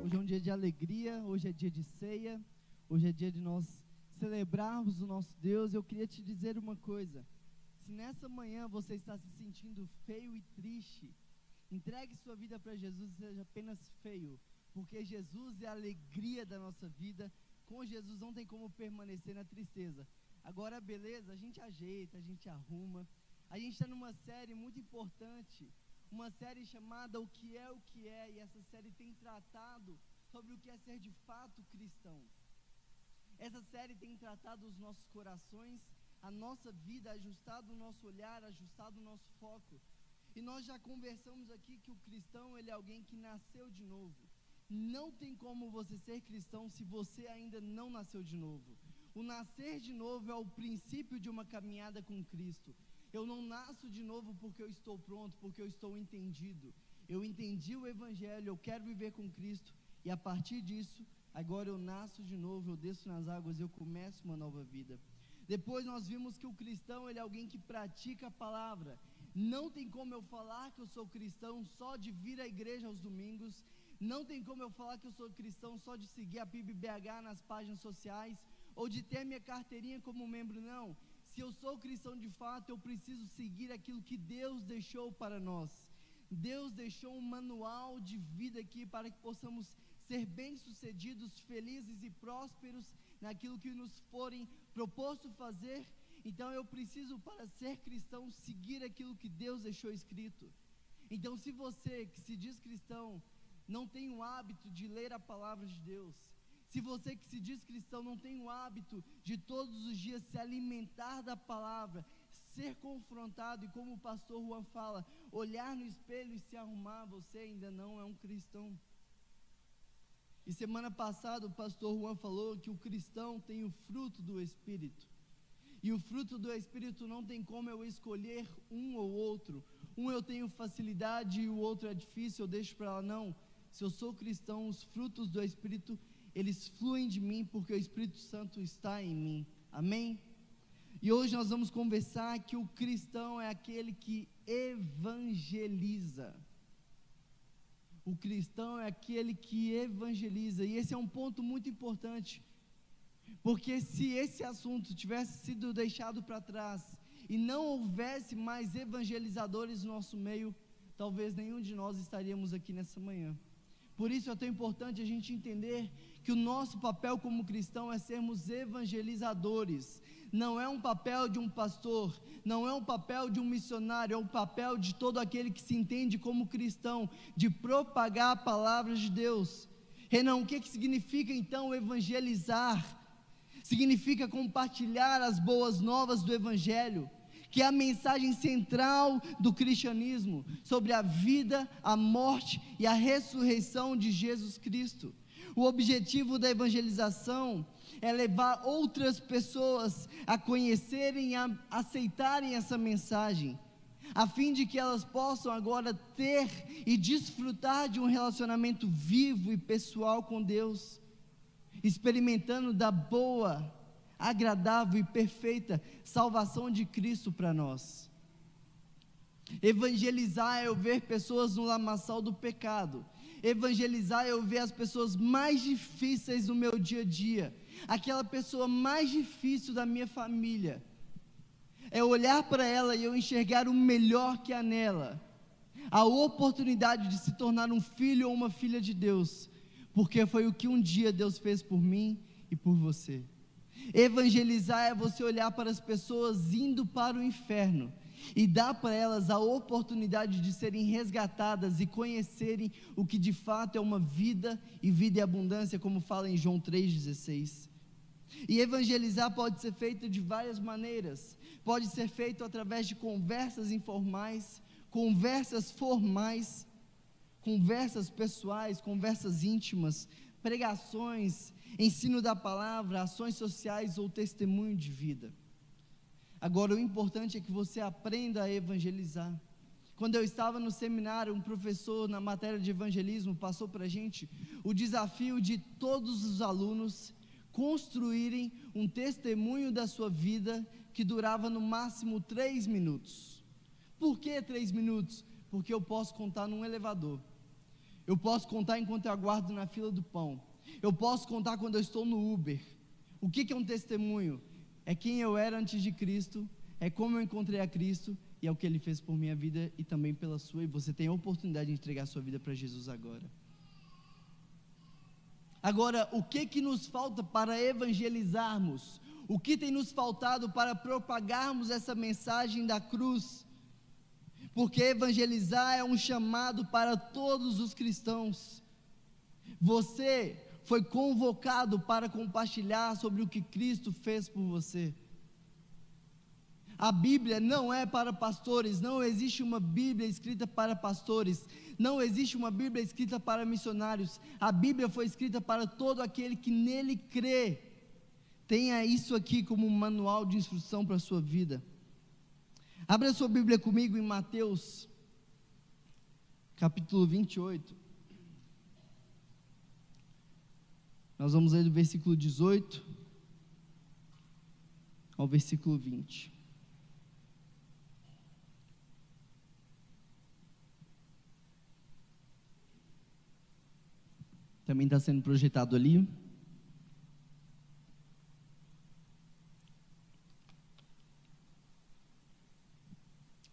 Hoje é um dia de alegria, hoje é dia de ceia, hoje é dia de nós celebrarmos o nosso Deus. Eu queria te dizer uma coisa: se nessa manhã você está se sentindo feio e triste, entregue sua vida para Jesus e seja apenas feio, porque Jesus é a alegria da nossa vida. Com Jesus não tem como permanecer na tristeza. Agora, beleza, a gente ajeita, a gente arruma. A gente está numa série muito importante, uma série chamada O que é, e essa série tem tratado sobre o que é ser de fato cristão. Essa série tem tratado os nossos corações, a nossa vida, ajustado o nosso olhar, ajustado o nosso foco. E nós já conversamos aqui que o cristão, ele é alguém que nasceu de novo. Não tem como você ser cristão se você ainda não nasceu de novo. O nascer de novo é o princípio de uma caminhada com Cristo. Eu não nasço de novo porque eu estou pronto, porque eu estou entendido. Eu entendi o Evangelho, eu quero viver com Cristo, e a partir disso, agora eu nasço de novo, eu desço nas águas e eu começo uma nova vida. Depois nós vimos que o cristão, ele é alguém que pratica a palavra. Não tem como eu falar que eu sou cristão só de vir à igreja aos domingos. Não tem como eu falar que eu sou cristão só de seguir a PIB-BH nas páginas sociais, ou de ter minha carteirinha como membro. Não. Se eu sou cristão de fato, eu preciso seguir aquilo que Deus deixou para nós. Deus deixou um manual de vida aqui para que possamos ser bem-sucedidos, felizes e prósperos naquilo que nos forem proposto fazer. Então eu preciso, para ser cristão, seguir aquilo que Deus deixou escrito. Então, se você que se diz cristão não tem o hábito de ler a palavra de Deus, se você que se diz cristão não tem o hábito de todos os dias se alimentar da palavra, ser confrontado, e como o pastor Juan fala, olhar no espelho e se arrumar, você ainda não é um cristão. E semana passada o pastor Juan falou que o cristão tem o fruto do Espírito. E o fruto do Espírito não tem como eu escolher um ou outro. Um eu tenho facilidade e o outro é difícil, eu deixo para lá. Não, se eu sou cristão, os frutos do Espírito, eles fluem de mim, porque o Espírito Santo está em mim. Amém? E hoje nós vamos conversar que o cristão é aquele que evangeliza. O cristão é aquele que evangeliza. E esse é um ponto muito importante, porque se esse assunto tivesse sido deixado para trás e não houvesse mais evangelizadores no nosso meio, talvez nenhum de nós estaríamos aqui nessa manhã. Por isso é tão importante a gente entender que o nosso papel como cristão é sermos evangelizadores. Não é um papel de um pastor, não é um papel de um missionário, é um papel de todo aquele que se entende como cristão, de propagar a palavra de Deus. Renan, o que significa então evangelizar? Significa compartilhar as boas novas do Evangelho, que é a mensagem central do cristianismo, sobre a vida, a morte e a ressurreição de Jesus Cristo. O objetivo da evangelização é levar outras pessoas a conhecerem e a aceitarem essa mensagem, a fim de que elas possam agora ter e desfrutar de um relacionamento vivo e pessoal com Deus, experimentando da boa, agradável e perfeita salvação de Cristo para nós. Evangelizar é eu ver pessoas no lamaçal do pecado. Evangelizar é eu ver as pessoas mais difíceis do meu dia a dia, aquela pessoa mais difícil da minha família. É olhar para ela e eu enxergar o melhor que há nela, a oportunidade de se tornar um filho ou uma filha de Deus, porque foi o que um dia Deus fez por mim e por você. Evangelizar é você olhar para as pessoas indo para o inferno e dar para elas a oportunidade de serem resgatadas e conhecerem o que de fato é uma vida e vida em abundância, como fala em João 3,16. E evangelizar pode ser feito de várias maneiras. Pode ser feito através de conversas informais, conversas formais, conversas pessoais, conversas íntimas, pregações, ensino da palavra, ações sociais ou testemunho de vida. Agora, o importante é que você aprenda a evangelizar. Quando eu estava no seminário, um professor na matéria de evangelismo passou para a gente o desafio de todos os alunos construírem um testemunho da sua vida que durava no máximo 3 minutos. Por que 3 minutos? Porque eu posso contar num elevador. Eu posso contar enquanto eu aguardo na fila do pão. Eu posso contar quando eu estou no Uber. O que é um testemunho? É quem eu era antes de Cristo, é como eu encontrei a Cristo, e é o que Ele fez por minha vida e também pela sua, e você tem a oportunidade de entregar a sua vida para Jesus agora. Agora, o que nos falta para evangelizarmos? O que tem nos faltado para propagarmos essa mensagem da cruz? Porque evangelizar é um chamado para todos os cristãos. Você foi convocado para compartilhar sobre o que Cristo fez por você. A Bíblia não é para pastores, não existe uma Bíblia escrita para pastores, não existe uma Bíblia escrita para missionários. A Bíblia foi escrita para todo aquele que nele crê. Tenha isso aqui como um manual de instrução para a sua vida. Abra sua Bíblia comigo em Mateus, capítulo 28. Nós vamos ler do versículo 18 ao versículo 20. Também está sendo projetado ali.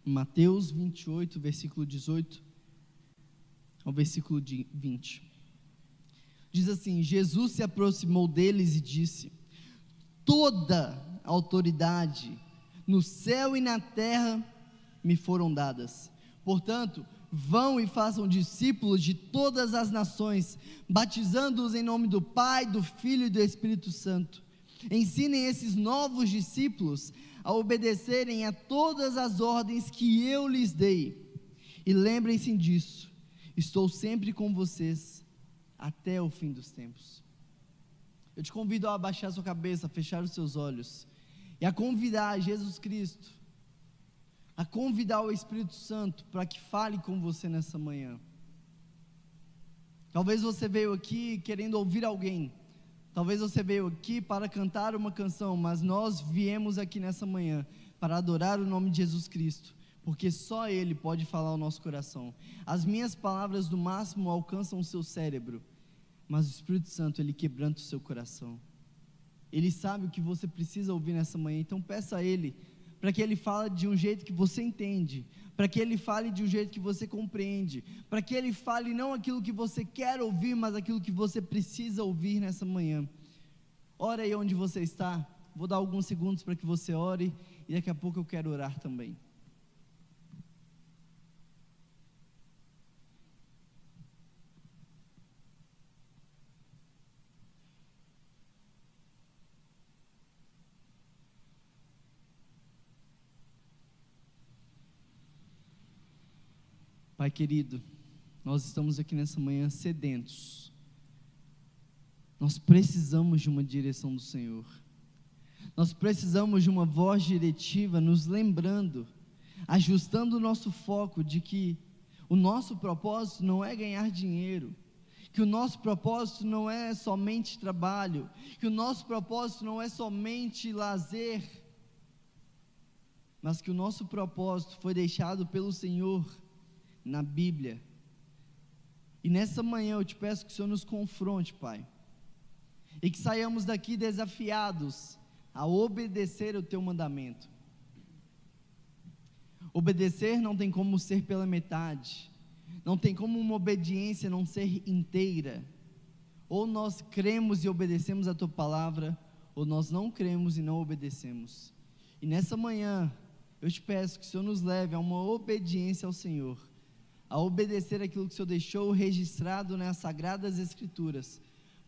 Mateus 28, versículo 18 ao versículo 20. Diz assim: Jesus se aproximou deles e disse: toda autoridade no céu e na terra me foram dadas. Portanto, vão e façam discípulos de todas as nações, batizando-os em nome do Pai, do Filho e do Espírito Santo. Ensinem esses novos discípulos a obedecerem a todas as ordens que eu lhes dei. E lembrem-se disso: estou sempre com vocês até o fim dos tempos. Eu te convido a abaixar sua cabeça, a fechar os seus olhos e a convidar Jesus Cristo, a convidar o Espírito Santo para que fale com você nessa manhã. Talvez você veio aqui querendo ouvir alguém, talvez você veio aqui para cantar uma canção, mas nós viemos aqui nessa manhã para adorar o nome de Jesus Cristo, porque só Ele pode falar ao nosso coração. As minhas palavras no máximo alcançam o seu cérebro, mas o Espírito Santo, Ele quebranta o seu coração. Ele sabe o que você precisa ouvir nessa manhã, então peça a Ele, para que Ele fale de um jeito que você entende, para que Ele fale de um jeito que você compreende, para que Ele fale não aquilo que você quer ouvir, mas aquilo que você precisa ouvir nessa manhã. Ora aí onde você está, vou dar alguns segundos para que você ore, e daqui a pouco eu quero orar também. Pai querido, nós estamos aqui nessa manhã sedentos. Nós precisamos de uma direção do Senhor. Nós precisamos de uma voz diretiva nos lembrando, ajustando o nosso foco de que o nosso propósito não é ganhar dinheiro, que o nosso propósito não é somente trabalho, que o nosso propósito não é somente lazer, mas que o nosso propósito foi deixado pelo Senhor na Bíblia. E nessa manhã eu te peço que o Senhor nos confronte, Pai, e que saiamos daqui desafiados a obedecer o Teu mandamento. Obedecer não tem como ser pela metade, não tem como uma obediência não ser inteira. Ou nós cremos e obedecemos a Tua palavra, ou nós não cremos e não obedecemos. E nessa manhã eu te peço que o Senhor nos leve a uma obediência ao Senhor, a obedecer aquilo que o Senhor deixou registrado nas Sagradas Escrituras,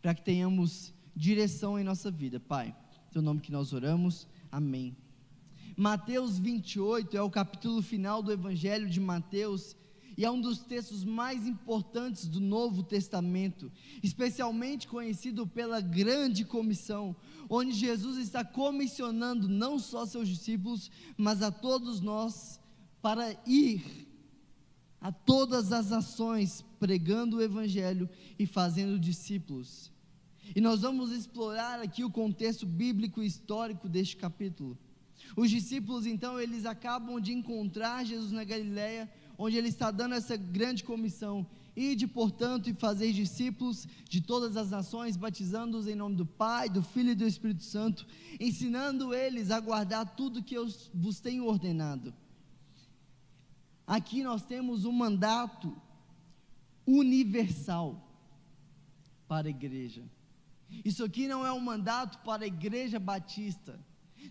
para que tenhamos direção em nossa vida, Pai. Em Teu nome que nós oramos, amém. Mateus 28 é o capítulo final do Evangelho de Mateus, e é um dos textos mais importantes do Novo Testamento, especialmente conhecido pela grande comissão, onde Jesus está comissionando não só seus discípulos, mas a todos nós, para ir a todas as nações, pregando o Evangelho e fazendo discípulos. E nós vamos explorar aqui o contexto bíblico e histórico deste capítulo. Os discípulos então, eles acabam de encontrar Jesus na Galileia, onde Ele está dando essa grande comissão, Ide, portanto, e fazei discípulos de todas as nações, batizando-os em nome do Pai, do Filho e do Espírito Santo, ensinando eles a guardar tudo que eu vos tenho ordenado. Aqui nós temos um mandato universal para a igreja. Isso aqui não é um mandato para a igreja batista,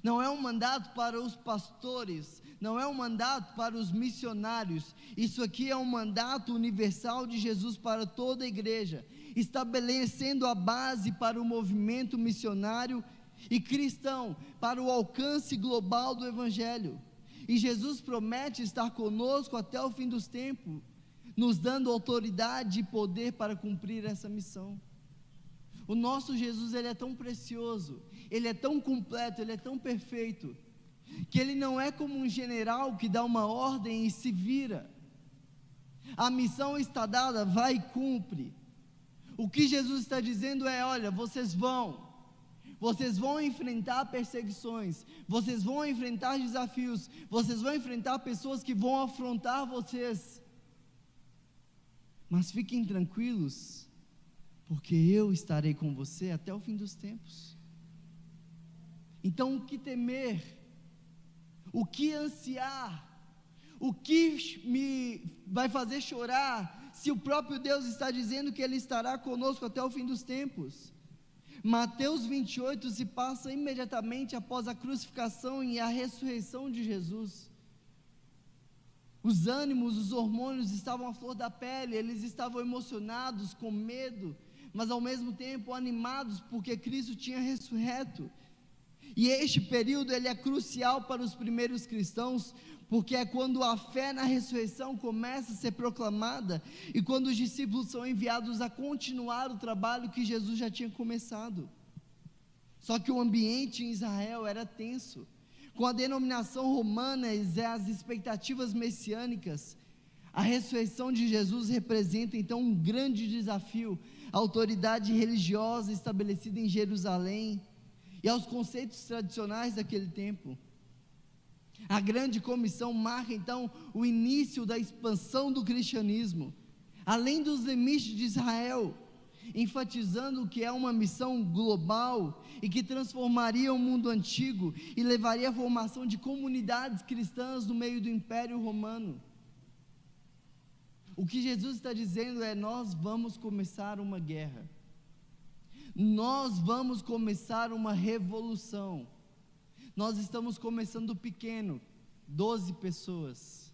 não é um mandato para os pastores, não é um mandato para os missionários. Isso aqui é um mandato universal de Jesus para toda a igreja, estabelecendo a base para o movimento missionário e cristão, para o alcance global do Evangelho. E Jesus promete estar conosco até o fim dos tempos, nos dando autoridade e poder para cumprir essa missão. O nosso Jesus, ele é tão precioso, ele é tão completo, ele é tão perfeito, que ele não é como um general que dá uma ordem e se vira. A missão está dada, vai e cumpre. O que Jesus está dizendo é: olha, vocês vão enfrentar perseguições, vocês vão enfrentar desafios, vocês vão enfrentar pessoas que vão afrontar vocês, mas fiquem tranquilos, porque eu estarei com você até o fim dos tempos. Então, o que temer? O que ansiar? O que me vai fazer chorar, se o próprio Deus está dizendo que Ele estará conosco até o fim dos tempos? Mateus 28 se passa imediatamente após a crucificação e a ressurreição de Jesus. Os ânimos, os hormônios estavam à flor da pele, eles estavam emocionados, com medo, mas ao mesmo tempo animados, porque Cristo tinha ressurreto. E este período ele é crucial para os primeiros cristãos, porque é quando a fé na ressurreição começa a ser proclamada, e quando os discípulos são enviados a continuar o trabalho que Jesus já tinha começado. Só que o ambiente em Israel era tenso, com a denominação romana e as expectativas messiânicas. A ressurreição de Jesus representa então um grande desafio à autoridade religiosa estabelecida em Jerusalém e aos conceitos tradicionais daquele tempo. A grande comissão marca então o início da expansão do cristianismo, além dos limites de Israel, enfatizando que é uma missão global e que transformaria o mundo antigo e levaria à formação de comunidades cristãs no meio do Império Romano. O que Jesus está dizendo é: nós vamos começar uma guerra, nós vamos começar uma revolução. Nós estamos começando pequeno, 12 pessoas,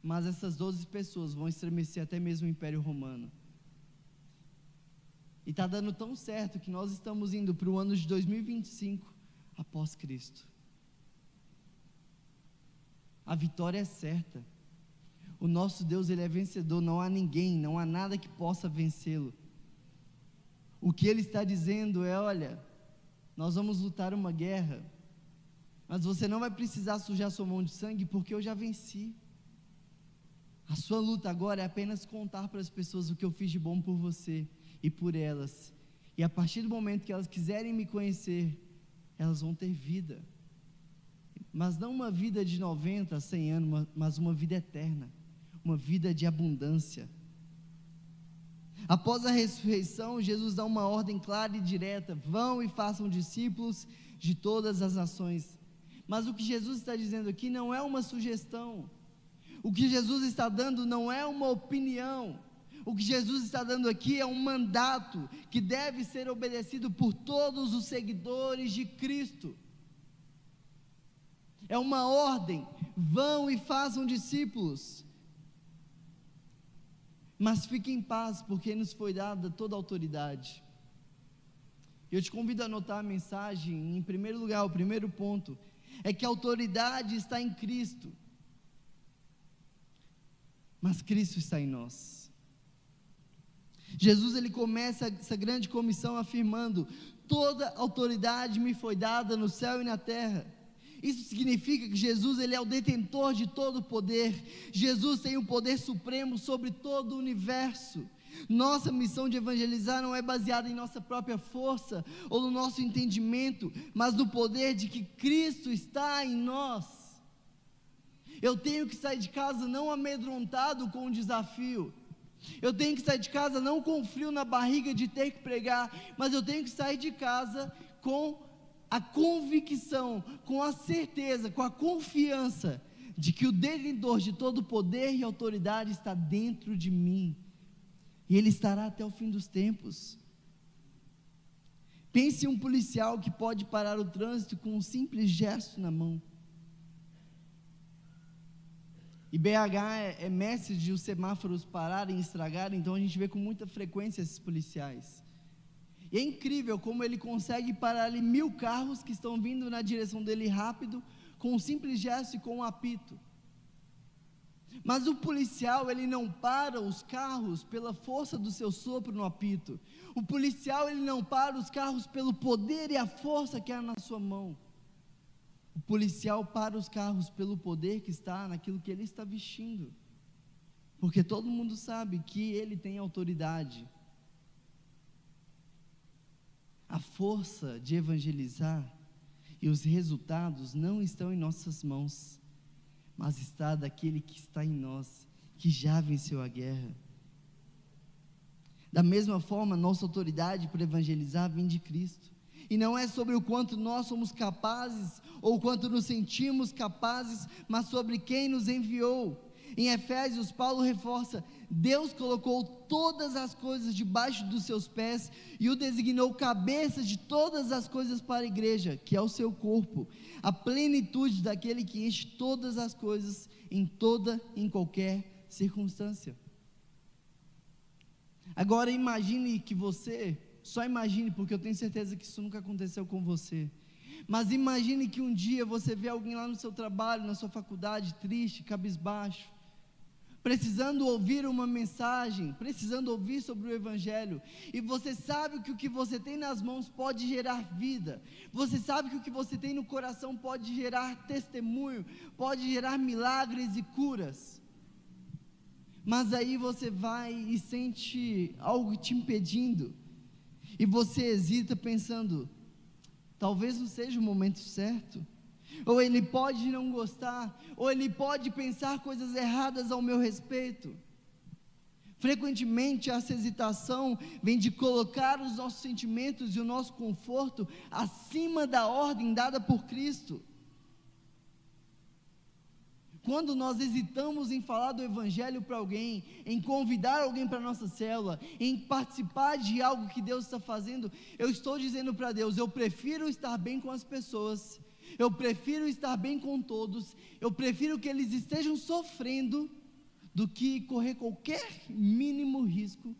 mas essas 12 pessoas vão estremecer até mesmo o Império Romano. E está dando tão certo que nós estamos indo para o ano de 2025 após Cristo. A vitória é certa. O nosso Deus, Ele é vencedor, não há ninguém, não há nada que possa vencê-lo. O que Ele está dizendo é: olha, nós vamos lutar uma guerra, mas você não vai precisar sujar sua mão de sangue, porque eu já venci. A sua luta agora é apenas contar para as pessoas o que eu fiz de bom por você e por elas, e a partir do momento que elas quiserem me conhecer, elas vão ter vida, mas não uma vida de 90, 100 anos, mas uma vida eterna, uma vida de abundância. Após a ressurreição, Jesus dá uma ordem clara e direta: vão e façam discípulos de todas as nações. Mas o que Jesus está dizendo aqui não é uma sugestão, o que Jesus está dando não é uma opinião, o que Jesus está dando aqui é um mandato que deve ser obedecido por todos os seguidores de Cristo. É uma ordem: vão e façam discípulos. Mas fiquem em paz, porque nos foi dada toda a autoridade. Eu te convido a anotar a mensagem. Em primeiro lugar, o primeiro ponto é que a autoridade está em Cristo, mas Cristo está em nós. Jesus, ele começa essa grande comissão afirmando: toda autoridade me foi dada no céu e na terra. Isso significa que Jesus, ele é o detentor de todo o poder. Jesus tem o poder supremo sobre todo o universo. Nossa missão de evangelizar não é baseada em nossa própria força ou no nosso entendimento, mas no poder de que Cristo está em nós. Eu tenho que sair de casa não amedrontado com o desafio. Eu tenho que sair de casa não com frio na barriga de ter que pregar, mas eu tenho que sair de casa com a convicção, com a certeza, com a confiança de que o Detentor de todo poder e autoridade está dentro de mim, e Ele estará até o fim dos tempos. Pense em um policial que pode parar o trânsito com um simples gesto na mão. E BH é mestre de os semáforos pararem e estragarem, então a gente vê com muita frequência esses policiais. E é incrível como ele consegue parar ali 1000 carros que estão vindo na direção dele rápido, com um simples gesto e com um apito. Mas o policial, ele não para os carros pela força do seu sopro no apito. O policial, ele não para os carros pelo poder e a força que há na sua mão. O policial para os carros pelo poder que está naquilo que ele está vestindo. Porque todo mundo sabe que ele tem autoridade. A força de evangelizar e os resultados não estão em nossas mãos, mas está daquele que está em nós, que já venceu a guerra. Da mesma forma, nossa autoridade para evangelizar vem de Cristo, e não é sobre o quanto nós somos capazes, ou o quanto nos sentimos capazes, mas sobre quem nos enviou. Em Efésios, Paulo reforça: Deus colocou todas as coisas debaixo dos seus pés, e o designou cabeça de todas as coisas para a igreja, que é o seu corpo, a plenitude daquele que enche todas as coisas, em toda e em qualquer circunstância. Agora imagine que você, só imagine, porque eu tenho certeza que isso nunca aconteceu com você, mas imagine que um dia você vê alguém lá no seu trabalho, na sua faculdade, triste, cabisbaixo, precisando ouvir uma mensagem, precisando ouvir sobre o Evangelho, e você sabe que o que você tem nas mãos pode gerar vida, você sabe que o que você tem no coração pode gerar testemunho, pode gerar milagres e curas, mas aí você vai e sente algo te impedindo, e você hesita pensando: talvez não seja o momento certo, ou ele pode não gostar, ou ele pode pensar coisas erradas ao meu respeito. Frequentemente essa hesitação vem de colocar os nossos sentimentos e o nosso conforto acima da ordem dada por Cristo. Quando nós hesitamos em falar do Evangelho para alguém, em convidar alguém para a nossa célula, em participar de algo que Deus está fazendo, eu estou dizendo para Deus: eu prefiro estar bem com as pessoas, eu prefiro estar bem com todos, eu prefiro que eles estejam sofrendo, do que correr qualquer mínimo risco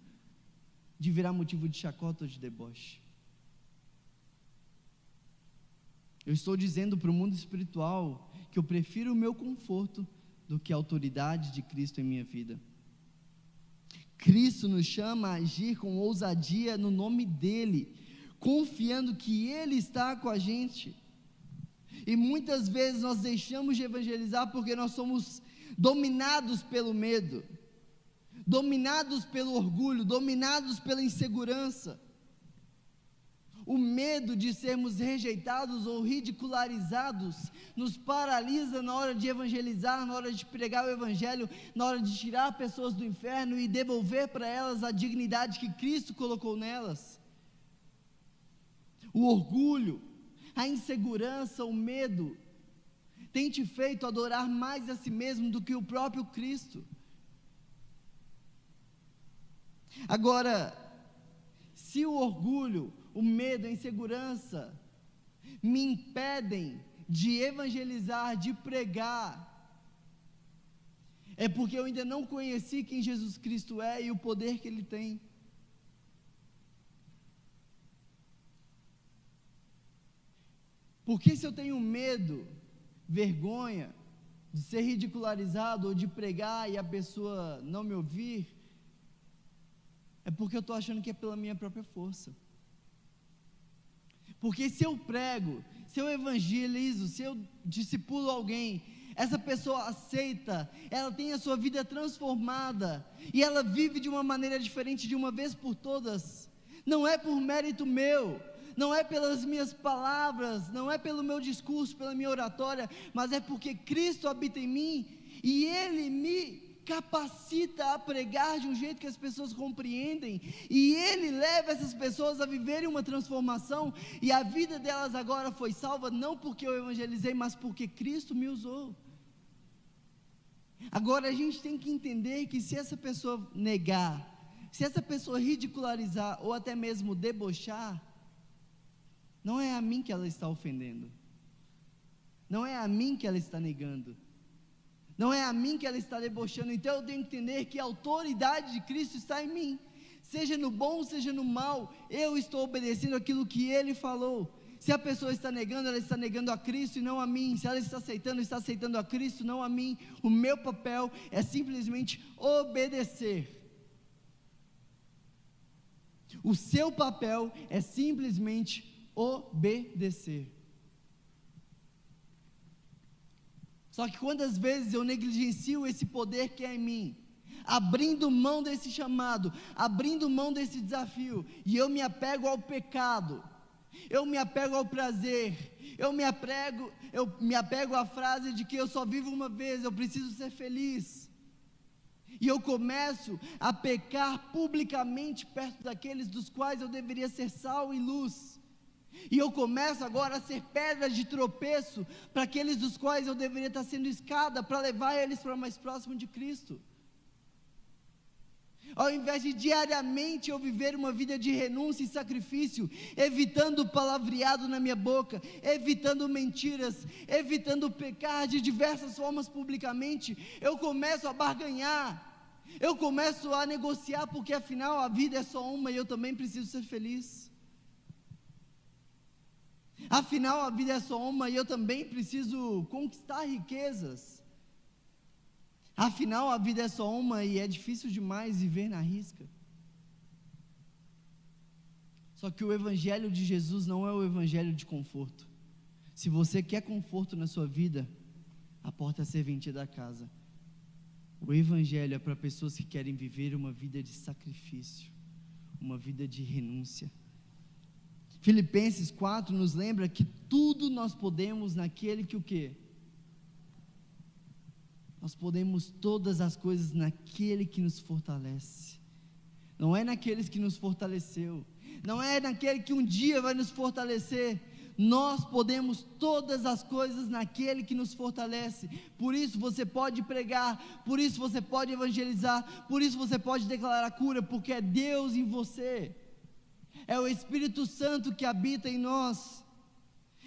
de virar motivo de chacota ou de deboche. Eu estou dizendo para o mundo espiritual que eu prefiro o meu conforto do que a autoridade de Cristo em minha vida. Cristo nos chama a agir com ousadia no nome dEle, confiando que Ele está com a gente. E muitas vezes nós deixamos de evangelizar porque nós somos dominados pelo medo, dominados pelo orgulho, dominados pela insegurança. O medo de sermos rejeitados ou ridicularizados nos paralisa na hora de evangelizar, na hora de pregar o Evangelho, na hora de tirar pessoas do inferno e devolver para elas a dignidade que Cristo colocou nelas. O orgulho, a insegurança, o medo tem te feito adorar mais a si mesmo do que o próprio Cristo. Agora, se o orgulho, o medo, a insegurança me impedem de evangelizar, de pregar, é porque eu ainda não conheci quem Jesus Cristo é e o poder que Ele tem. Porque se eu tenho medo, vergonha de ser ridicularizado ou de pregar e a pessoa não me ouvir, é porque eu estou achando que é pela minha própria força. Porque se eu prego, se eu evangelizo, se eu discipulo alguém, essa pessoa aceita, ela tem a sua vida transformada, e ela vive de uma maneira diferente de uma vez por todas, não é por mérito meu, não é pelas minhas palavras, não é pelo meu discurso, pela minha oratória, mas é porque Cristo habita em mim, e Ele me capacita a pregar de um jeito que as pessoas compreendem, e Ele leva essas pessoas a viverem uma transformação, e a vida delas agora foi salva, não porque eu evangelizei, mas porque Cristo me usou. Agora a gente tem que entender que se essa pessoa negar, se essa pessoa ridicularizar, ou até mesmo debochar, não é a mim que ela está ofendendo, não é a mim que ela está negando, não é a mim que ela está debochando. Então eu tenho que entender que a autoridade de Cristo está em mim, seja no bom, seja no mal, eu estou obedecendo aquilo que Ele falou. Se a pessoa está negando, ela está negando a Cristo e não a mim. Se ela está aceitando a Cristo, não a mim. O meu papel é simplesmente obedecer. O seu papel é simplesmente obedecer. Só que quantas vezes eu negligencio esse poder que é em mim, abrindo mão desse chamado, abrindo mão desse desafio, e eu me apego ao pecado, eu me apego ao prazer, eu me apego à frase de que eu só vivo uma vez, eu preciso ser feliz, e eu começo a pecar publicamente perto daqueles dos quais eu deveria ser sal e luz, e eu começo agora a ser pedra de tropeço para aqueles dos quais eu deveria estar sendo escada para levar eles para mais próximo de Cristo. Ao invés de diariamente eu viver uma vida de renúncia e sacrifício, evitando o palavreado na minha boca, evitando mentiras, evitando pecar de diversas formas publicamente, eu começo a barganhar, eu começo a negociar, porque afinal a vida é só uma e eu também preciso ser feliz. Afinal a vida é só uma e eu também preciso conquistar riquezas. Afinal a vida é só uma e é difícil demais viver na risca. Só que o evangelho de Jesus não é o evangelho de conforto. Se você quer conforto na sua vida, a porta é a serventia da casa. O evangelho é para pessoas que querem viver uma vida de sacrifício, uma vida de renúncia. Filipenses 4 nos lembra que tudo nós podemos naquele que o quê? Nós podemos todas as coisas naquele que nos fortalece. Não é naqueles que nos fortaleceu, não é naquele que um dia vai nos fortalecer. Nós podemos todas as coisas naquele que nos fortalece. Por isso você pode pregar, por isso você pode evangelizar, por isso você pode declarar cura, porque é Deus em você. É o Espírito Santo que habita em nós.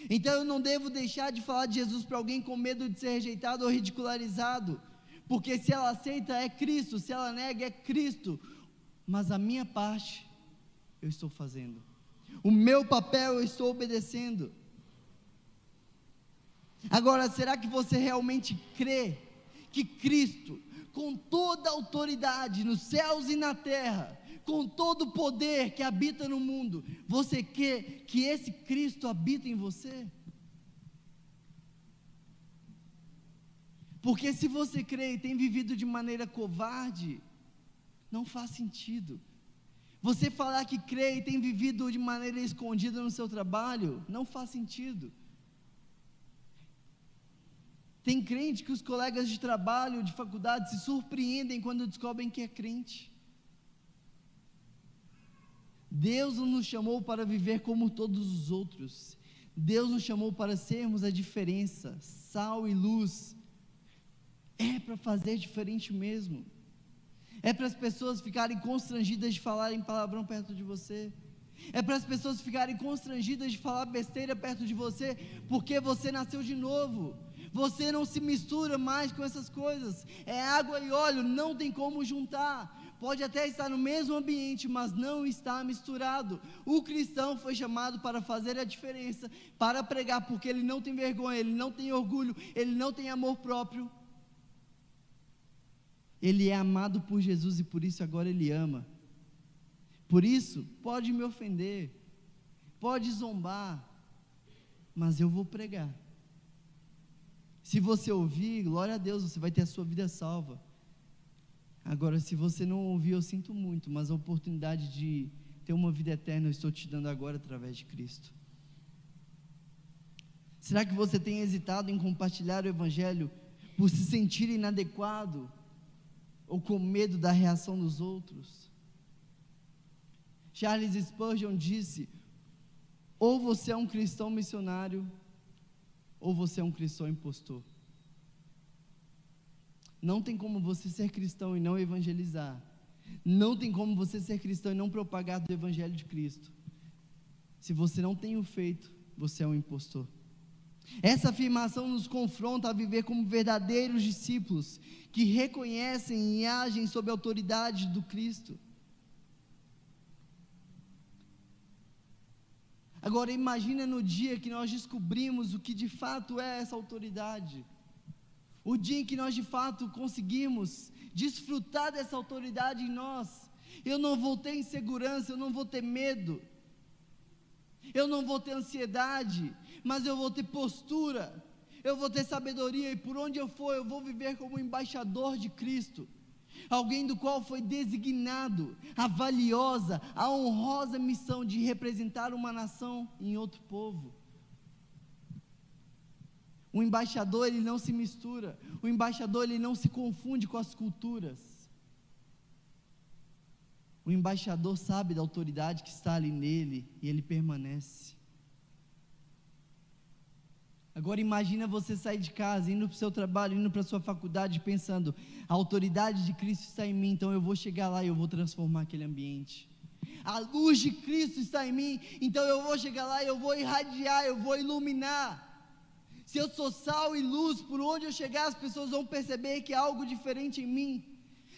Então eu não devo deixar de falar de Jesus para alguém com medo de ser rejeitado ou ridicularizado, porque se ela aceita é Cristo, se ela nega é Cristo, mas a minha parte eu estou fazendo, o meu papel eu estou obedecendo. Agora, será que você realmente crê que Cristo, com toda a autoridade nos céus e na terra, com todo o poder que habita no mundo, você quer que esse Cristo habita em você? Porque se você crê e tem vivido de maneira covarde, não faz sentido. Você falar que crê e tem vivido de maneira escondida no seu trabalho, não faz sentido. Tem crente que os colegas de trabalho, de faculdade, se surpreendem quando descobrem que é crente. Deus não nos chamou para viver como todos os outros. Deus nos chamou para sermos a diferença, sal e luz. É para fazer diferente mesmo. É para as pessoas ficarem constrangidas de falarem palavrão perto de você. É para as pessoas ficarem constrangidas de falar besteira perto de você, porque você nasceu de novo. Você não se mistura mais com essas coisas. É água e óleo, não tem como juntar. Pode até estar no mesmo ambiente, mas não está misturado. O cristão foi chamado para fazer a diferença, para pregar, porque ele não tem vergonha, ele não tem orgulho, ele não tem amor próprio. Ele é amado por Jesus e por isso agora ele ama. Por isso, pode me ofender, pode zombar, mas eu vou pregar. Se você ouvir, glória a Deus, você vai ter a sua vida salva. Agora, se você não ouvir, eu sinto muito, mas a oportunidade de ter uma vida eterna eu estou te dando agora através de Cristo. Será que você tem hesitado em compartilhar o Evangelho por se sentir inadequado ou com medo da reação dos outros. Charles Spurgeon disse: ou você é um cristão missionário, ou você é um cristão impostor. Não tem como você ser cristão e não evangelizar. Não tem como você ser cristão e não propagar do evangelho de Cristo. Se você não tem o feito, você é um impostor. Essa afirmação nos confronta a viver como verdadeiros discípulos, que reconhecem e agem sob a autoridade do Cristo. Agora imagina no dia que nós descobrimos o que de fato é essa autoridade. O dia em que nós de fato conseguimos desfrutar dessa autoridade em nós. Eu não vou ter insegurança, eu não vou ter medo, eu não vou ter ansiedade, mas eu vou ter postura, eu vou ter sabedoria, e por onde eu for eu vou viver como embaixador de Cristo, alguém do qual foi designado a valiosa, a honrosa missão de representar uma nação em outro povo. O embaixador, ele não se mistura, o embaixador, ele não se confunde com as culturas. O embaixador sabe da autoridade que está ali nele, e ele permanece. Agora imagina você sair de casa, indo para o seu trabalho, indo para a sua faculdade, pensando: a autoridade de Cristo está em mim, então eu vou chegar lá e eu vou transformar aquele ambiente. A luz de Cristo está em mim, então eu vou chegar lá e eu vou irradiar, eu vou iluminar. Se eu sou sal e luz, por onde eu chegar as pessoas vão perceber que há algo diferente em mim.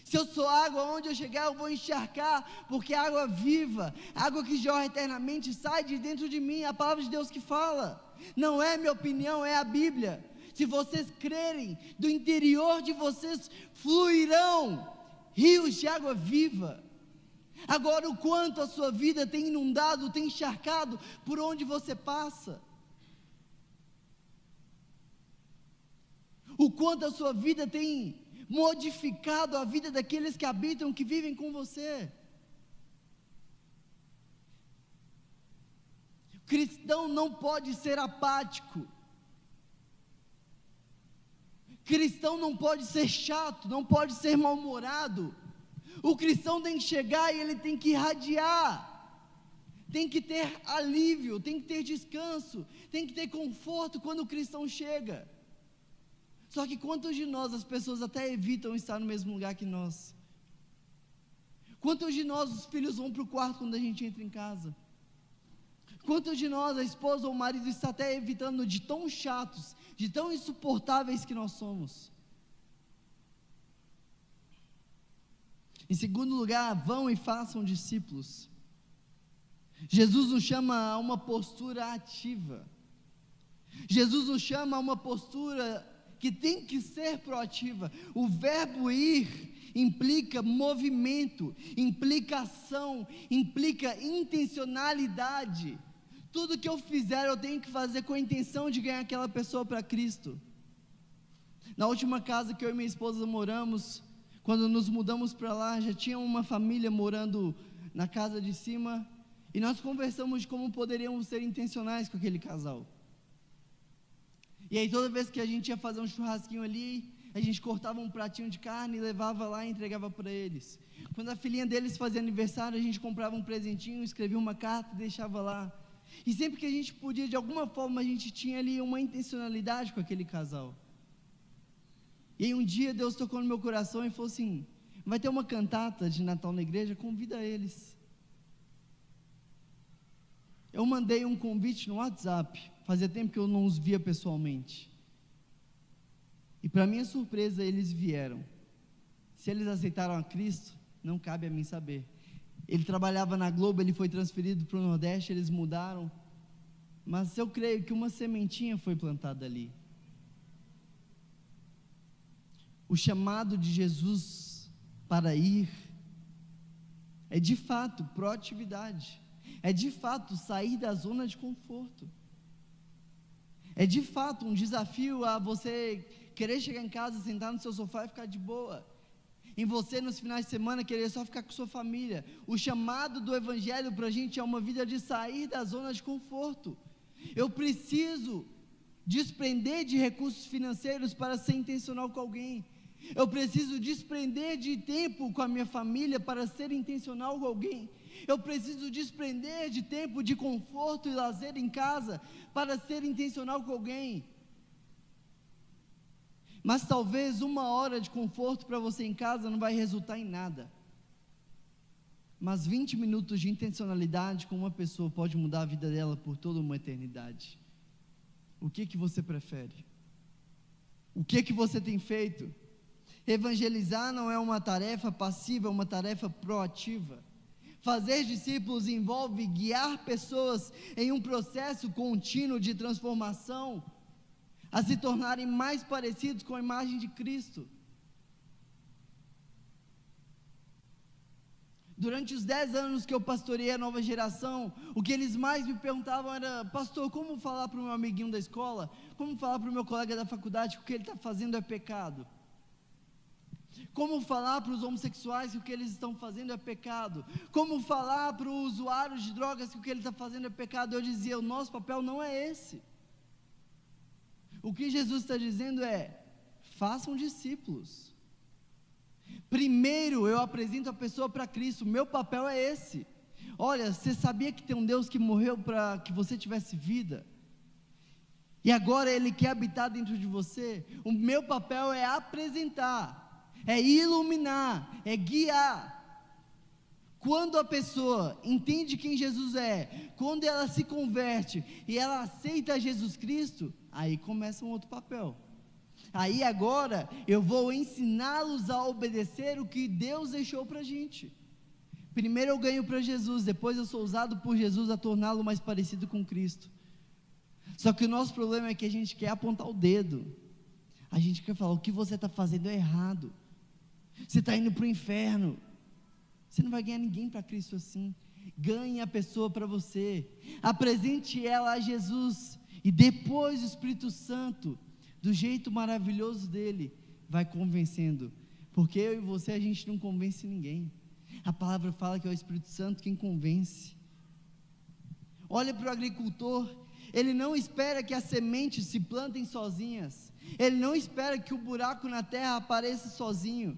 Se eu sou água, onde eu chegar eu vou encharcar, porque a água viva, água que jorra eternamente, sai de dentro de mim, a palavra de Deus que fala. Não é minha opinião, é a Bíblia. Se vocês crerem, do interior de vocês fluirão rios de água viva. Agora, o quanto a sua vida tem inundado, tem encharcado por onde você passa. O quanto a sua vida tem modificado a vida daqueles que habitam, que vivem com você. Cristão não pode ser apático. Cristão não pode ser chato, não pode ser mal-humorado. O cristão tem que chegar e ele tem que irradiar. Tem que ter alívio, tem que ter descanso, tem que ter conforto quando o cristão chega. Só que quantos de nós, as pessoas até evitam estar no mesmo lugar que nós? Quantos de nós, os filhos vão para o quarto quando a gente entra em casa? Quantos de nós, a esposa ou o marido, está até evitando, de tão chatos, de tão insuportáveis que nós somos? Em segundo lugar, vão e façam discípulos. Jesus nos chama a uma postura ativa. Jesus nos chama a uma postura que tem que ser proativa. O verbo ir implica movimento, implica ação, implica intencionalidade. Tudo que eu fizer, eu tenho que fazer com a intenção de ganhar aquela pessoa para Cristo. Na última casa que eu e minha esposa moramos, quando nos mudamos para lá, já tinha uma família morando na casa de cima, e nós conversamos de como poderíamos ser intencionais com aquele casal. E aí toda vez que a gente ia fazer um churrasquinho ali, a gente cortava um pratinho de carne, levava lá e entregava para eles. Quando a filhinha deles fazia aniversário, a gente comprava um presentinho, escrevia uma carta e deixava lá. E sempre que a gente podia, de alguma forma, a gente tinha ali uma intencionalidade com aquele casal. E aí um dia Deus tocou no meu coração e falou assim: vai ter uma cantata de Natal na igreja, convida eles. Eu mandei um convite no WhatsApp, fazia tempo que eu não os via pessoalmente. E para minha surpresa, eles vieram. Se eles aceitaram a Cristo, não cabe a mim saber. Ele trabalhava na Globo, ele foi transferido para o Nordeste, eles mudaram. Mas eu creio que uma sementinha foi plantada ali. O chamado de Jesus para ir é de fato proatividade. É de fato sair da zona de conforto. É de fato um desafio a você querer chegar em casa, sentar no seu sofá e ficar de boa. Em você nos finais de semana querer só ficar com sua família. O chamado do evangelho para a gente é uma vida de sair da zona de conforto. Eu preciso desprender de recursos financeiros para ser intencional com alguém. Eu preciso desprender de tempo com a minha família para ser intencional com alguém. Eu preciso desprender de tempo de conforto e lazer em casa para ser intencional com alguém. Mas talvez 1 hora de conforto para você em casa não vai resultar em nada. Mas 20 minutos de intencionalidade com uma pessoa pode mudar a vida dela por toda uma eternidade. O que você prefere? O que você tem feito? Evangelizar não é uma tarefa passiva, é uma tarefa proativa. Fazer discípulos envolve guiar pessoas em um processo contínuo de transformação, a se tornarem mais parecidos com a imagem de Cristo. Durante os 10 anos que eu pastoreei a nova geração, o que eles mais me perguntavam era: pastor, como falar para o meu amiguinho da escola, como falar para o meu colega da faculdade que o que ele está fazendo é pecado? Como falar para os homossexuais que o que eles estão fazendo é pecado? Como falar para os usuários de drogas que o que ele está fazendo é pecado? Eu dizia: o nosso papel não é esse. O que Jesus está dizendo é: façam discípulos. Primeiro eu apresento a pessoa para Cristo, meu papel é esse. Olha, você sabia que tem um Deus que morreu para que você tivesse vida? E agora Ele quer habitar dentro de você? O meu papel é apresentar, é iluminar, é guiar. Quando a pessoa entende quem Jesus é, quando ela se converte e ela aceita Jesus Cristo, aí começa um outro papel. Aí agora eu vou ensiná-los a obedecer o que Deus deixou para a gente. Primeiro eu ganho para Jesus, depois eu sou usado por Jesus a torná-lo mais parecido com Cristo. Só que o nosso problema é que a gente quer apontar o dedo. A gente quer falar: o que você está fazendo é errado. Você está indo para o inferno. Você não vai ganhar ninguém para Cristo assim. Ganhe a pessoa para você. Apresente ela a Jesus. E depois o Espírito Santo, do jeito maravilhoso dele, vai convencendo. Porque eu e você, a gente não convence ninguém. A palavra fala que é o Espírito Santo quem convence. Olha para o agricultor. Ele não espera que as sementes se plantem sozinhas. Ele não espera que o buraco na terra apareça sozinho.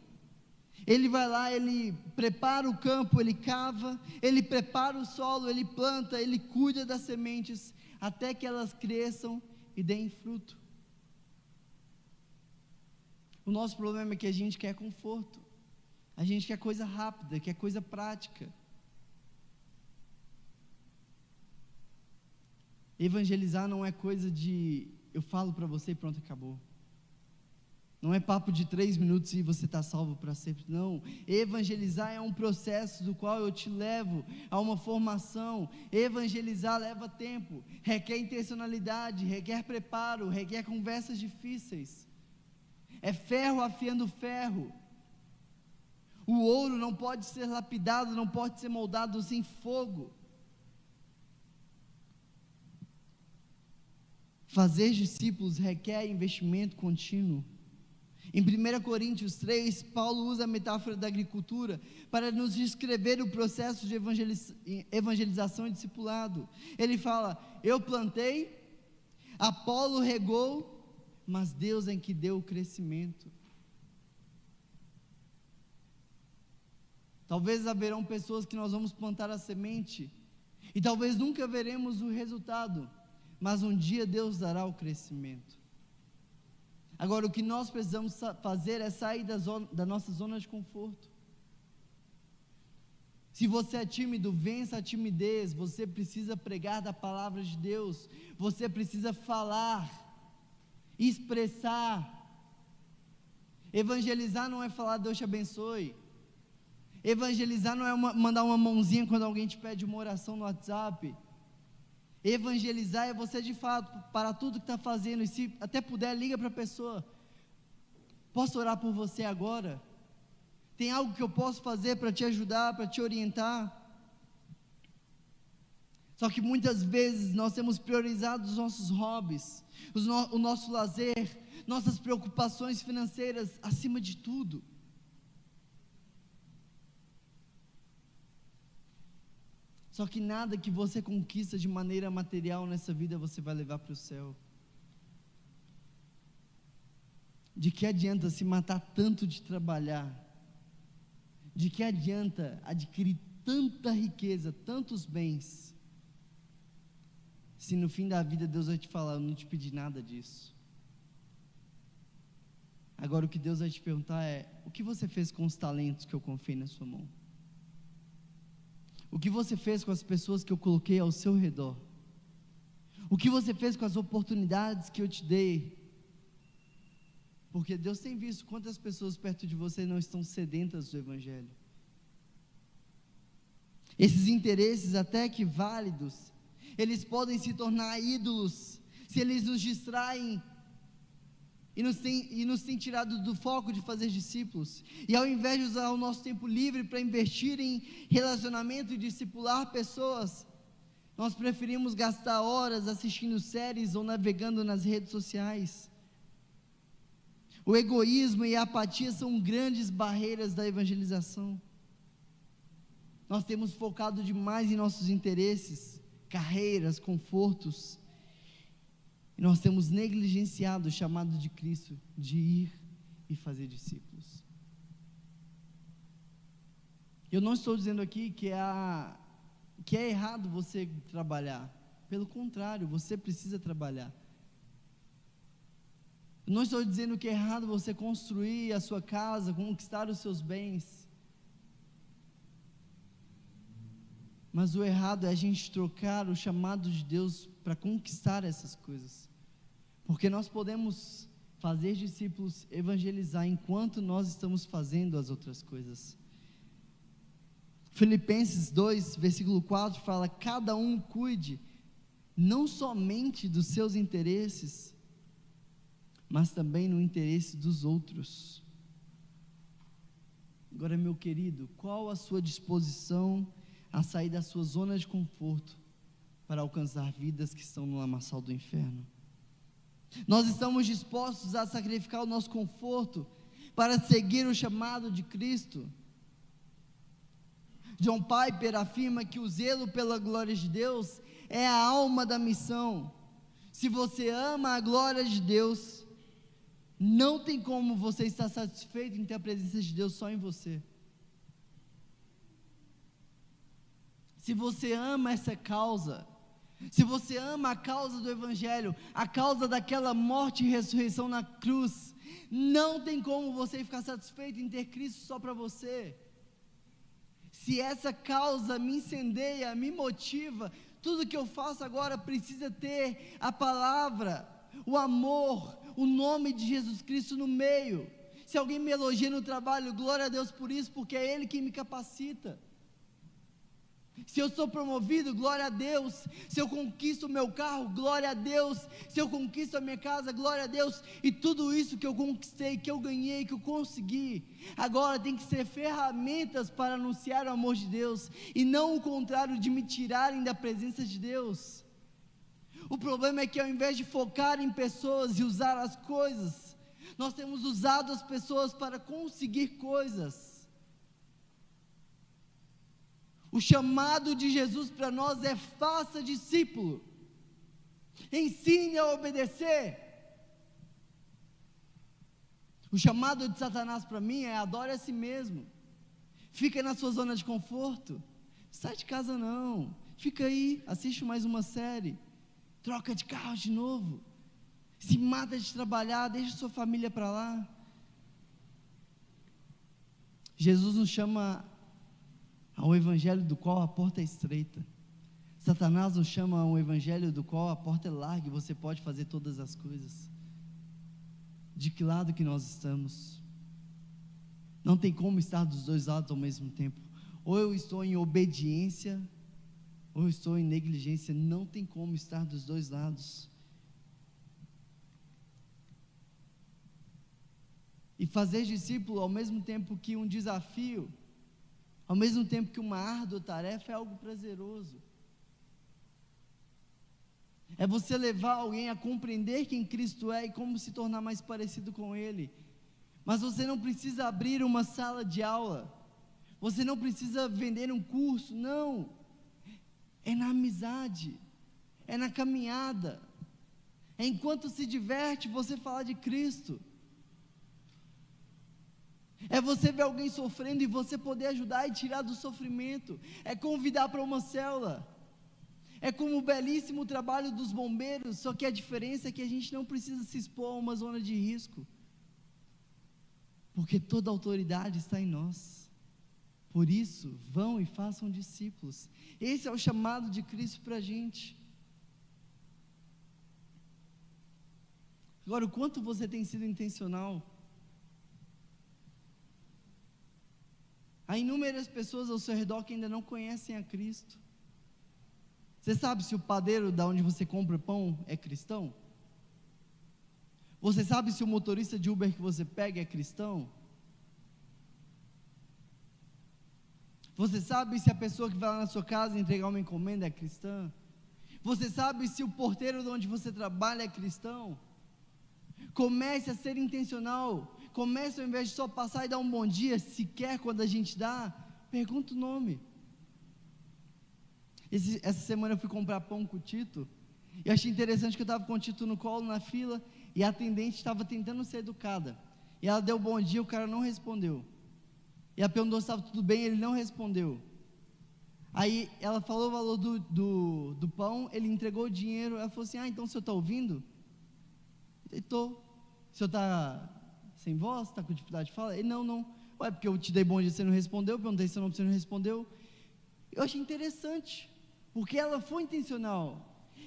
Ele vai lá, ele prepara o campo, ele cava, ele prepara o solo, ele planta, ele cuida das sementes, até que elas cresçam e deem fruto. O nosso problema é que a gente quer conforto, a gente quer coisa rápida, quer coisa prática. Evangelizar não é coisa de eu falo para você e pronto, acabou. Não é papo de 3 minutos e você está salvo para sempre, não. Evangelizar é um processo do qual eu te levo a uma formação. Evangelizar leva tempo, requer intencionalidade, requer preparo, requer conversas difíceis. É ferro afiando ferro. O ouro não pode ser lapidado, não pode ser moldado sem fogo. Fazer discípulos requer investimento contínuo. Em 1 Coríntios 3, Paulo usa a metáfora da agricultura para nos descrever o processo de evangelização e discipulado. Ele fala: eu plantei, Apolo regou, mas Deus é que deu o crescimento. Talvez haverão pessoas que nós vamos plantar a semente, e talvez nunca veremos o resultado, mas um dia Deus dará o crescimento. Agora, o que nós precisamos fazer é sair da nossa zona de conforto. Se você é tímido, vença a timidez. Você precisa pregar da palavra de Deus. Você precisa falar, expressar. Evangelizar não é falar Deus te abençoe. Evangelizar não é mandar uma mãozinha quando alguém te pede uma oração no WhatsApp. Evangelizar é você de fato parar tudo que está fazendo, e se até puder, liga para a pessoa: posso orar por você agora? Tem algo que eu posso fazer para te ajudar, para te orientar? Só que muitas vezes nós temos priorizado os nossos hobbies, o nosso lazer, nossas preocupações financeiras acima de tudo. Só que nada que você conquista de maneira material nessa vida você vai levar para o céu. De que adianta se matar tanto de trabalhar? De que adianta adquirir tanta riqueza, tantos bens, se no fim da vida Deus vai te falar: eu não te pedi nada disso? Agora o que Deus vai te perguntar é: o que você fez com os talentos que eu confiei na sua mão? O que você fez com as pessoas que eu coloquei ao seu redor? O que você fez com as oportunidades que eu te dei? Porque Deus tem visto quantas pessoas perto de você não estão sedentas do Evangelho. Esses interesses, até que válidos, eles podem se tornar ídolos, se eles nos distraem e nos têm tirado do foco de fazer discípulos. E ao invés de usar o nosso tempo livre para investir em relacionamento e discipular pessoas, nós preferimos gastar horas assistindo séries ou navegando nas redes sociais. O egoísmo e a apatia são grandes barreiras da evangelização. Nós temos focado demais em nossos interesses, carreiras, confortos, e nós temos negligenciado o chamado de Cristo de ir e fazer discípulos. Eu não estou dizendo aqui que é errado você trabalhar, pelo contrário, você precisa trabalhar. Eu não estou dizendo que é errado você construir a sua casa, conquistar os seus bens, mas o errado é a gente trocar o chamado de Deus para conquistar essas coisas, porque nós podemos fazer discípulos, evangelizar, enquanto nós estamos fazendo as outras coisas. Filipenses 2, versículo 4 fala: cada um cuide não somente dos seus interesses, mas também no interesse dos outros. Agora, meu querido, qual a sua disposição a sair da sua zona de conforto para alcançar vidas que estão no lamaçal do inferno? Nós estamos dispostos a sacrificar o nosso conforto para seguir o chamado de Cristo? John Piper afirma que o zelo pela glória de Deus é a alma da missão. Se você ama a glória de Deus, não tem como você estar satisfeito em ter a presença de Deus só em você. Se você ama essa causa, se você ama a causa do Evangelho, a causa daquela morte e ressurreição na cruz, não tem como você ficar satisfeito em ter Cristo só para você. Se essa causa me incendeia, me motiva, tudo que eu faço agora precisa ter a palavra, o amor, o nome de Jesus Cristo no meio. Se alguém me elogia no trabalho, glória a Deus por isso, porque é Ele quem me capacita. Se eu sou promovido, glória a Deus. Se eu conquisto o meu carro, glória a Deus. Se eu conquisto a minha casa, glória a Deus. E tudo isso que eu conquistei, que eu ganhei, que eu consegui, agora tem que ser ferramentas para anunciar o amor de Deus, e não o contrário, de me tirarem da presença de Deus. O problema é que ao invés de focar em pessoas e usar as coisas, nós temos usado as pessoas para conseguir coisas. O chamado de Jesus para nós é: faça discípulo, ensine a obedecer. O chamado de Satanás para mim é: adore a si mesmo, fica na sua zona de conforto, sai de casa não, fica aí, assiste mais uma série, troca de carro de novo, se mata de trabalhar, deixa sua família para lá. Jesus nos chama ao evangelho do qual a porta é estreita. Satanás nos chama a um evangelho do qual a porta é larga e você pode fazer todas as coisas. De que lado que nós estamos? Não tem como estar dos dois lados ao mesmo tempo. Ou eu estou em obediência, ou eu estou em negligência. Não tem como estar dos dois lados. E fazer discípulo, ao mesmo tempo que um desafio, ao mesmo tempo que uma árdua tarefa, é algo prazeroso. É você levar alguém a compreender quem Cristo é e como se tornar mais parecido com Ele. Mas você não precisa abrir uma sala de aula, você não precisa vender um curso, não. É na amizade, é na caminhada, é enquanto se diverte você falar de Cristo. É você ver alguém sofrendo e você poder ajudar e tirar do sofrimento. É convidar para uma célula. É como o belíssimo trabalho dos bombeiros, só que a diferença é que a gente não precisa se expor a uma zona de risco, porque toda a autoridade está em nós. Por isso, vão e façam discípulos. Esse é o chamado de Cristo para a gente. Agora, o quanto você tem sido intencional? Há inúmeras pessoas ao seu redor que ainda não conhecem a Cristo. Você sabe se o padeiro da onde você compra pão é cristão? Você sabe se o motorista de Uber que você pega é cristão? Você sabe se a pessoa que vai lá na sua casa entregar uma encomenda é cristã? Você sabe se o porteiro de onde você trabalha é cristão? Comece a ser intencional. Comece, ao invés de só passar e dar um bom dia, sequer quando a gente dá, pergunta o nome. Essa semana eu fui comprar pão com o Tito, e eu achei interessante que eu estava com o Tito no colo, na fila, e a atendente estava tentando ser educada, e ela deu bom dia, o cara não respondeu, e ela perguntou se estava tudo bem, ele não respondeu. Aí ela falou o valor do pão, ele entregou o dinheiro, ela falou assim: então o senhor está ouvindo? Eu estou. O senhor está sem voz? Está com dificuldade de falar? Ele: não. Ué, porque eu te dei bom dia, você não respondeu, eu perguntei seu nome, você não respondeu. Eu achei interessante, porque ela foi intencional.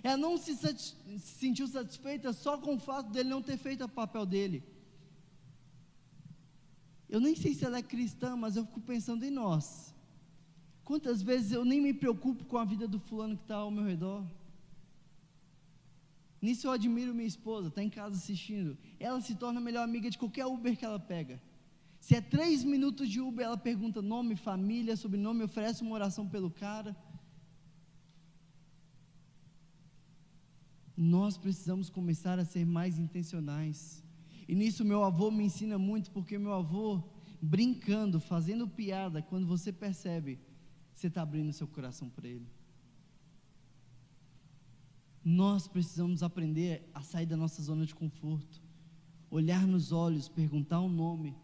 Ela não se sentiu satisfeita só com o fato dele não ter feito o papel dele. Eu nem sei se ela é cristã, mas eu fico pensando em nós. Quantas vezes eu nem me preocupo com a vida do fulano que está ao meu redor? Nisso eu admiro minha esposa, está em casa assistindo. Ela se torna a melhor amiga de qualquer Uber que ela pega. Se é 3 minutos de Uber, ela pergunta nome, família, sobrenome, oferece uma oração pelo cara. Nós precisamos começar a ser mais intencionais. E nisso meu avô me ensina muito, porque meu avô, brincando, fazendo piada, quando você percebe, você está abrindo seu coração para ele. Nós precisamos aprender a sair da nossa zona de conforto, olhar nos olhos, perguntar o nome,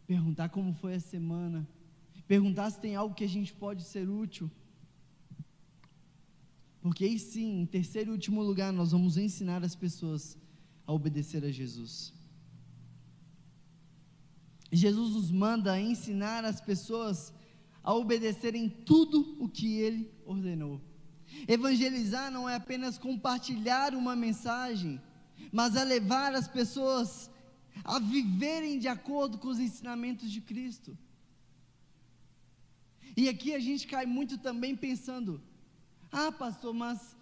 perguntar como foi a semana, perguntar se tem algo que a gente pode ser útil, porque aí sim, em terceiro e último lugar, nós vamos ensinar as pessoas a obedecer a Jesus. Jesus nos manda ensinar as pessoas a obedecerem tudo o que Ele ordenou. Evangelizar não é apenas compartilhar uma mensagem, mas é levar as pessoas a viverem de acordo com os ensinamentos de Cristo. E aqui a gente cai muito também pensando: pastor, mas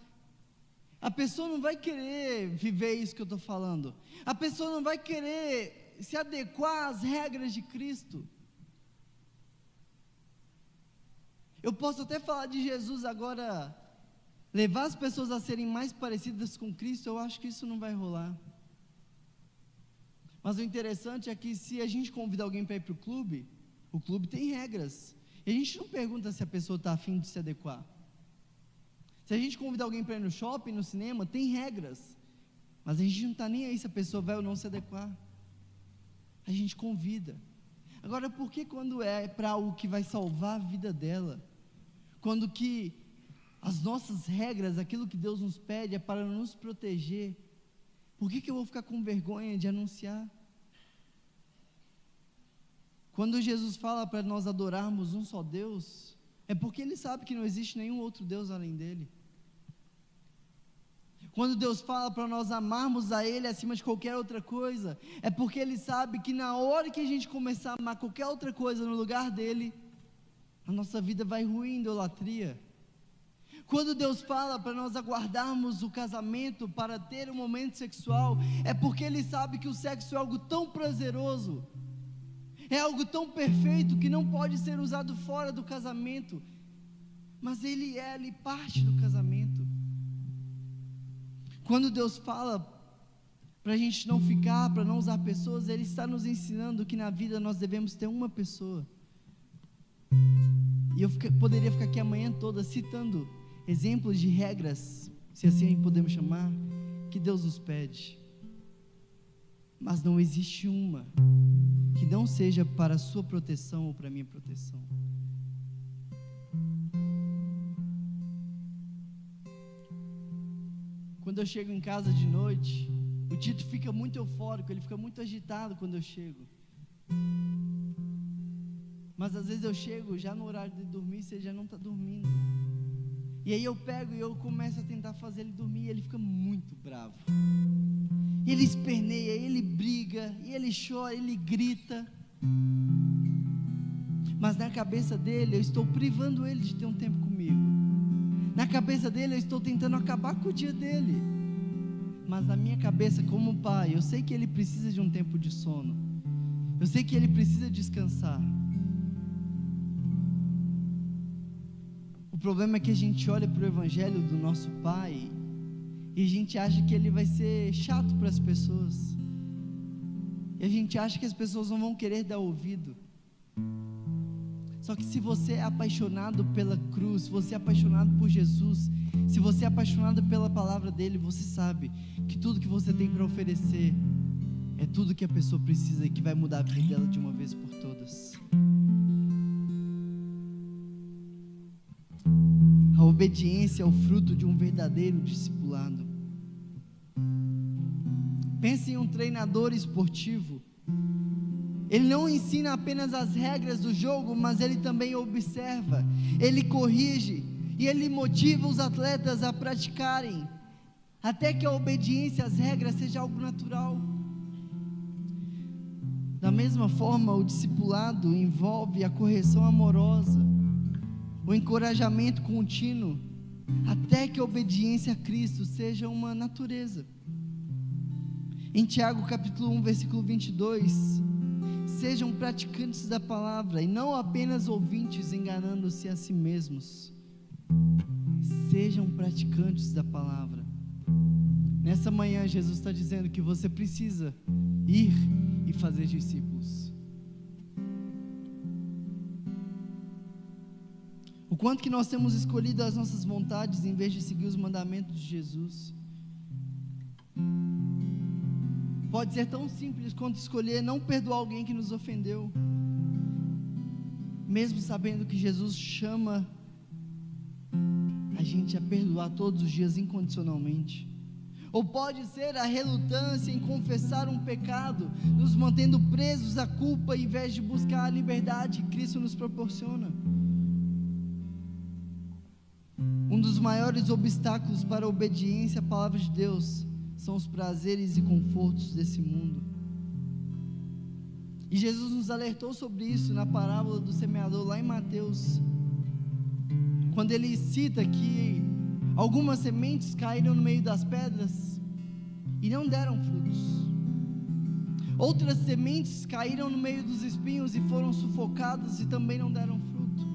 a pessoa não vai querer viver isso que eu estou falando, a pessoa não vai querer se adequar às regras de Cristo. Eu posso até falar de Jesus agora, levar as pessoas a serem mais parecidas com Cristo, eu acho que isso não vai rolar. Mas o interessante é que se a gente convida alguém para ir para o clube tem regras, e a gente não pergunta se a pessoa está a fim de se adequar. Se a gente convida alguém para ir no shopping, no cinema, tem regras, mas a gente não está nem aí se a pessoa vai ou não se adequar. A gente convida. Agora, por que quando é para algo que vai salvar a vida dela, quando que as nossas regras, aquilo que Deus nos pede é para nos proteger, por que eu vou ficar com vergonha de anunciar? Quando Jesus fala para nós adorarmos um só Deus, é porque Ele sabe que não existe nenhum outro Deus além dEle. Quando Deus fala para nós amarmos a Ele acima de qualquer outra coisa, é porque Ele sabe que na hora que a gente começar a amar qualquer outra coisa no lugar dEle, a nossa vida vai ruir em idolatria. Quando Deus fala para nós aguardarmos o casamento para ter um momento sexual, é porque Ele sabe que o sexo é algo tão prazeroso, é algo tão perfeito que não pode ser usado fora do casamento, mas ele parte do casamento. Quando Deus fala para a gente não ficar, para não usar pessoas, Ele está nos ensinando que na vida nós devemos ter uma pessoa. E eu poderia ficar aqui a manhã toda citando exemplos de regras, se assim podemos chamar, que Deus nos pede. Mas não existe uma que não seja para a sua proteção ou para a minha proteção. Quando eu chego em casa de noite, o Tito fica muito eufórico, ele fica muito agitado quando eu chego. Mas às vezes eu chego já no horário de dormir, você já não está dormindo. E aí eu pego e eu começo a tentar fazer ele dormir, e ele fica muito bravo. Ele esperneia, ele briga, e ele chora, ele grita. Mas na cabeça dele, eu estou privando ele de ter um tempo comigo. Na cabeça dele, eu estou tentando acabar com o dia dele. Mas na minha cabeça, como pai, eu sei que ele precisa de um tempo de sono. Eu sei que ele precisa descansar. O problema é que a gente olha para o evangelho do nosso pai e a gente acha que ele vai ser chato para as pessoas. E a gente acha que as pessoas não vão querer dar ouvido. Só que se você é apaixonado pela cruz, se você é apaixonado por Jesus, se você é apaixonado pela palavra dele, você sabe que tudo que você tem para oferecer é tudo que a pessoa precisa e que vai mudar a vida dela de uma vez por todas. A obediência é o fruto de um verdadeiro discipulado. Pense em um treinador esportivo. Ele não ensina apenas as regras do jogo, mas ele também observa, ele corrige e ele motiva os atletas a praticarem, até que a obediência às regras seja algo natural. Da mesma forma, o discipulado envolve a correção amorosa, o encorajamento contínuo, até que a obediência a Cristo seja uma natureza. Em Tiago capítulo 1, versículo 22, sejam praticantes da palavra e não apenas ouvintes, enganando-se a si mesmos. Sejam praticantes da palavra. Nessa manhã Jesus está dizendo que você precisa ir e fazer discípulos. O quanto que nós temos escolhido as nossas vontades em vez de seguir os mandamentos de Jesus. Pode ser tão simples quanto escolher não perdoar alguém que nos ofendeu, mesmo sabendo que Jesus chama a gente a perdoar todos os dias incondicionalmente. Ou pode ser a relutância em confessar um pecado, nos mantendo presos à culpa em vez de buscar a liberdade que Cristo nos proporciona. Um dos maiores obstáculos para a obediência à palavra de Deus são os prazeres e confortos desse mundo. E Jesus nos alertou sobre isso na parábola do semeador, lá em Mateus, quando ele cita que algumas sementes caíram no meio das pedras e não deram frutos. Outras sementes caíram no meio dos espinhos e foram sufocadas e também não deram fruto.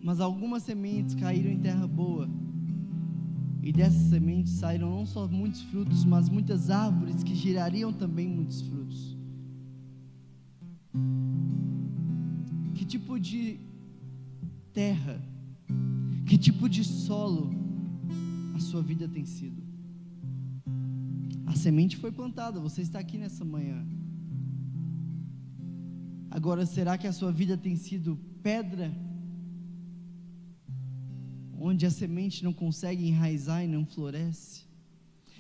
Mas algumas sementes caíram em terra boa, e dessas sementes saíram não só muitos frutos, mas muitas árvores que gerariam também muitos frutos. Que tipo de terra, que tipo de solo a sua vida tem sido? A semente foi plantada, você está aqui nessa manhã. Agora, será que a sua vida tem sido pedra, onde a semente não consegue enraizar e não floresce?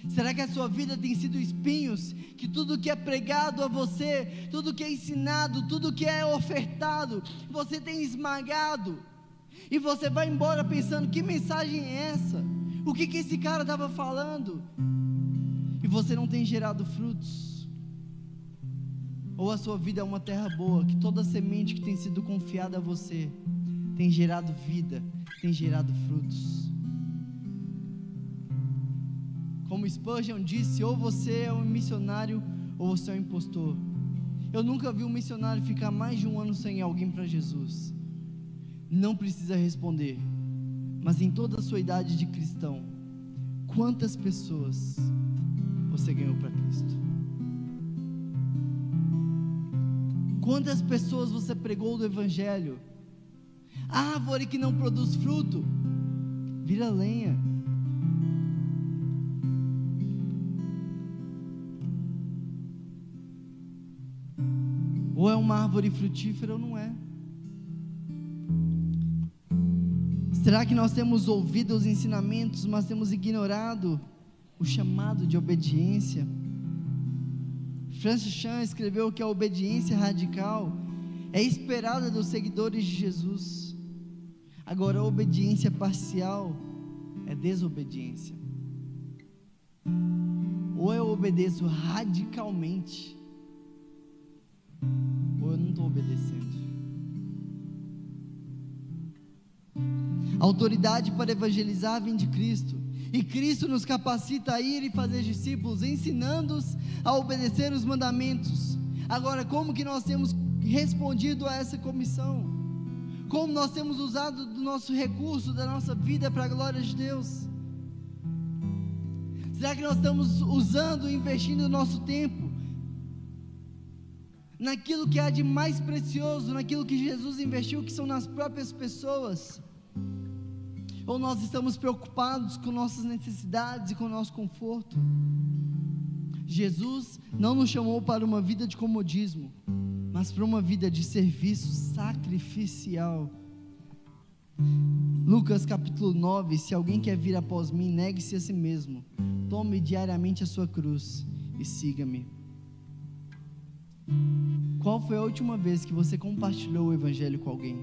Será que a sua vida tem sido espinhos, que tudo que é pregado a você, tudo que é ensinado, tudo que é ofertado, você tem esmagado, e você vai embora pensando, que mensagem é essa? O que esse cara estava falando? E você não tem gerado frutos? Ou a sua vida é uma terra boa, que toda semente que tem sido confiada a você tem gerado vida, tem gerado frutos? Como Spurgeon disse, ou você é um missionário ou você é um impostor. Eu nunca vi um missionário ficar mais de um ano sem alguém para Jesus. Não precisa responder, mas em toda a sua idade de cristão, quantas pessoas você ganhou para Cristo? Quantas pessoas você pregou do Evangelho? A árvore que não produz fruto vira lenha. Ou é uma árvore frutífera ou não é. Será que nós temos ouvido os ensinamentos, mas temos ignorado o chamado de obediência? Francis Chan escreveu que a obediência radical é esperada dos seguidores de Jesus. Agora, a obediência parcial é desobediência. Ou eu obedeço radicalmente, ou eu não estou obedecendo. A autoridade para evangelizar vem de Cristo, e Cristo nos capacita a ir e fazer discípulos, ensinando-os a obedecer os mandamentos. Agora, como que nós temos respondido a essa comissão? Como nós temos usado do nosso recurso, da nossa vida para a glória de Deus? Será que nós estamos usando e investindo o nosso tempo naquilo que há de mais precioso, naquilo que Jesus investiu, que são nas próprias pessoas? Ou nós estamos preocupados com nossas necessidades e com o nosso conforto? Jesus não nos chamou para uma vida de comodismo, mas para uma vida de serviço sacrificial. Lucas capítulo 9: se alguém quer vir após mim, negue-se a si mesmo, tome diariamente a sua cruz e siga-me. Qual foi a última vez que você compartilhou o evangelho com alguém?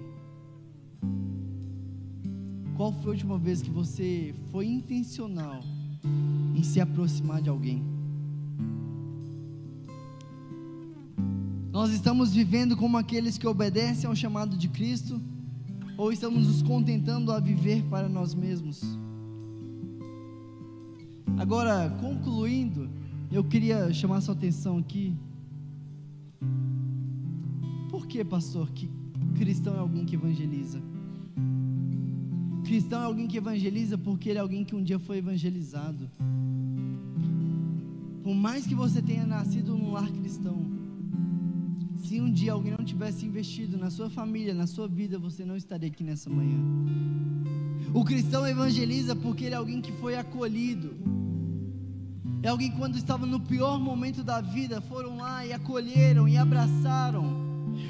Qual foi a última vez que você foi intencional em se aproximar de alguém? Nós estamos vivendo como aqueles que obedecem ao chamado de Cristo, ou estamos nos contentando a viver para nós mesmos? Agora, concluindo, eu queria chamar sua atenção aqui. Por que, pastor, que cristão é alguém que evangeliza? Cristão é alguém que evangeliza porque ele é alguém que um dia foi evangelizado. Por mais que você tenha nascido num lar cristão, se um dia alguém não tivesse investido na sua família, na sua vida, você não estaria aqui nessa manhã. O cristão evangeliza porque ele é alguém que foi acolhido. É alguém que, quando estava no pior momento da vida, foram lá e acolheram e abraçaram.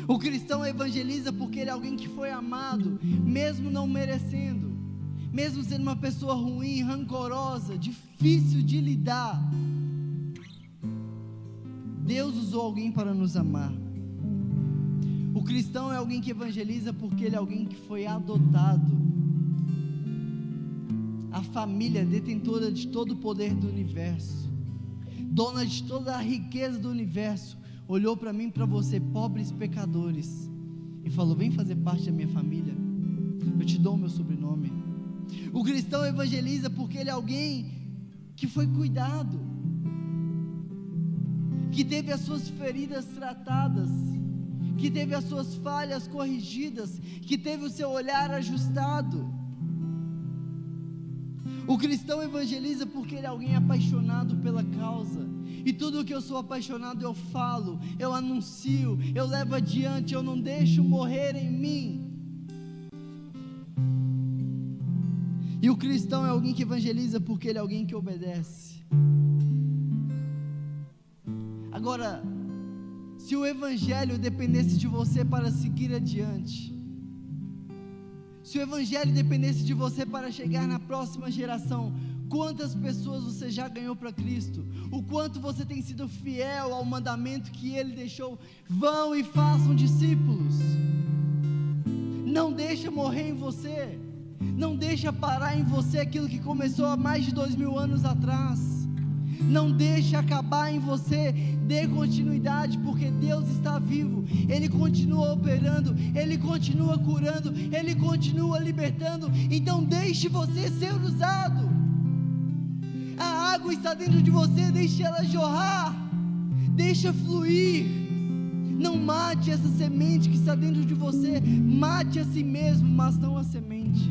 O cristão evangeliza porque ele é alguém que foi amado, mesmo não merecendo, mesmo sendo uma pessoa ruim, rancorosa, difícil de lidar. Deus usou alguém para nos amar. O cristão é alguém que evangeliza porque ele é alguém que foi adotado. A família detentora de todo o poder do universo, dona de toda a riqueza do universo, olhou para mim e para você, pobres pecadores, e falou: vem fazer parte da minha família, eu te dou o meu sobrenome. O cristão evangeliza porque ele é alguém que foi cuidado, que teve as suas feridas tratadas, que teve as suas falhas corrigidas, que teve o seu olhar ajustado. O cristão evangeliza porque ele é alguém apaixonado pela causa, e tudo o que eu sou apaixonado eu falo, eu anuncio, eu levo adiante, eu não deixo morrer em mim. E o cristão é alguém que evangeliza porque ele é alguém que obedece. Agora, se o evangelho dependesse de você para seguir adiante, se o evangelho dependesse de você para chegar na próxima geração, quantas pessoas você já ganhou para Cristo? O quanto você tem sido fiel ao mandamento que Ele deixou? Vão e façam discípulos. Não deixa morrer em você, não deixa parar em você aquilo que começou há mais de 2000 anos atrás. Não deixe acabar em você, dê continuidade, porque Deus está vivo, Ele continua operando, Ele continua curando, Ele continua libertando. Então deixe você ser usado. A água está dentro de você, deixe ela jorrar, deixa fluir. Não mate essa semente que está dentro de você, mate a si mesmo, mas não a semente.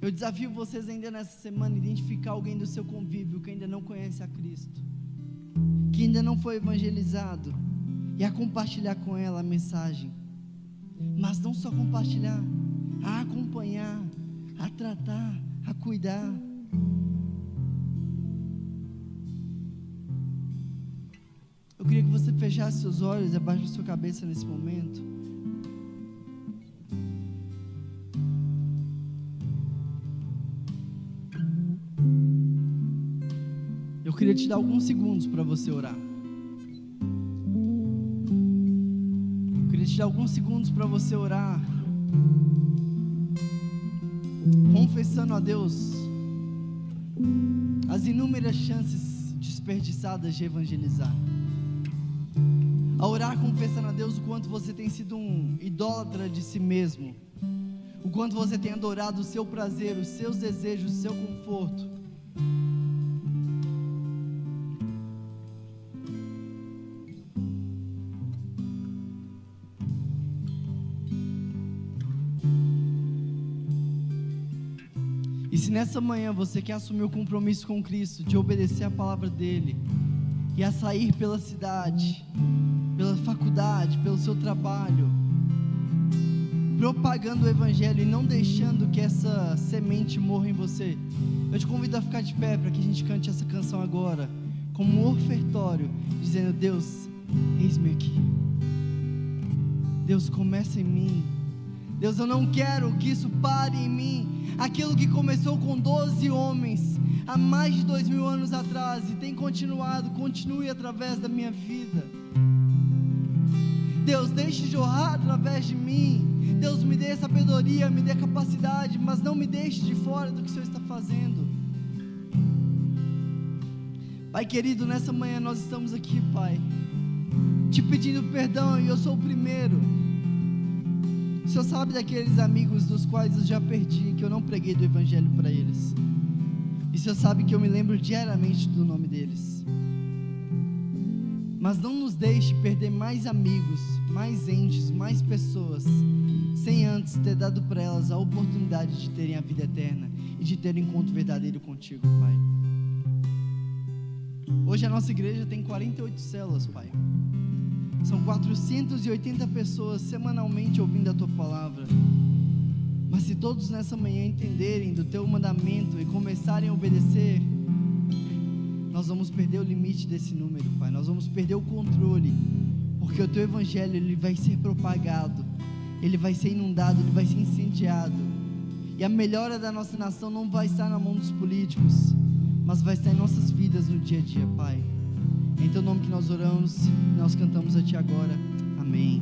Eu desafio vocês ainda nessa semana a identificar alguém do seu convívio que ainda não conhece a Cristo, que ainda não foi evangelizado, e a compartilhar com ela a mensagem. Mas não só compartilhar, a acompanhar, a tratar, a cuidar. Eu queria que você fechasse seus olhos e abaixasse sua cabeça nesse momento. Eu queria te dar alguns segundos para você orar. Eu queria te dar alguns segundos para você orar, confessando a Deus as inúmeras chances desperdiçadas de evangelizar. A orar confessando a Deus o quanto você tem sido um idólatra de si mesmo, o quanto você tem adorado o seu prazer, os seus desejos, o seu conforto. E se nessa manhã você quer assumir o compromisso com Cristo, de obedecer a palavra dEle, e a sair pela cidade, pela faculdade, pelo seu trabalho, propagando o Evangelho e não deixando que essa semente morra em você, eu te convido a ficar de pé para que a gente cante essa canção agora, como um ofertório, dizendo: Deus, eis-me aqui. Deus, começa em mim. Deus, eu não quero que isso pare em mim. Aquilo que começou com 12 homens há mais de 2000 anos atrás e tem continuado, continue através da minha vida. Deus, deixe jorrar através de mim. Deus, me dê sabedoria, me dê capacidade, mas não me deixe de fora do que o Senhor está fazendo. Pai querido, nessa manhã nós estamos aqui, Pai, te pedindo perdão, e eu sou o primeiro. O Senhor sabe daqueles amigos dos quais eu já perdi, que eu não preguei do Evangelho para eles. E o Senhor sabe que eu me lembro diariamente do nome deles. Mas não nos deixe perder mais amigos, mais entes, mais pessoas, sem antes ter dado para elas a oportunidade de terem a vida eterna e de terem um encontro verdadeiro contigo, Pai. Hoje a nossa igreja tem 48 células, Pai. São 480 pessoas semanalmente ouvindo a Tua palavra. Mas se todos nessa manhã entenderem do Teu mandamento e começarem a obedecer, nós vamos perder o limite desse número, Pai. Nós vamos perder o controle, porque o Teu Evangelho, ele vai ser propagado, ele vai ser inundado, ele vai ser incendiado. E a melhora da nossa nação não vai estar na mão dos políticos, mas vai estar em nossas vidas no dia a dia, Pai. Em Teu nome que nós oramos, nós cantamos a Ti agora. Amém.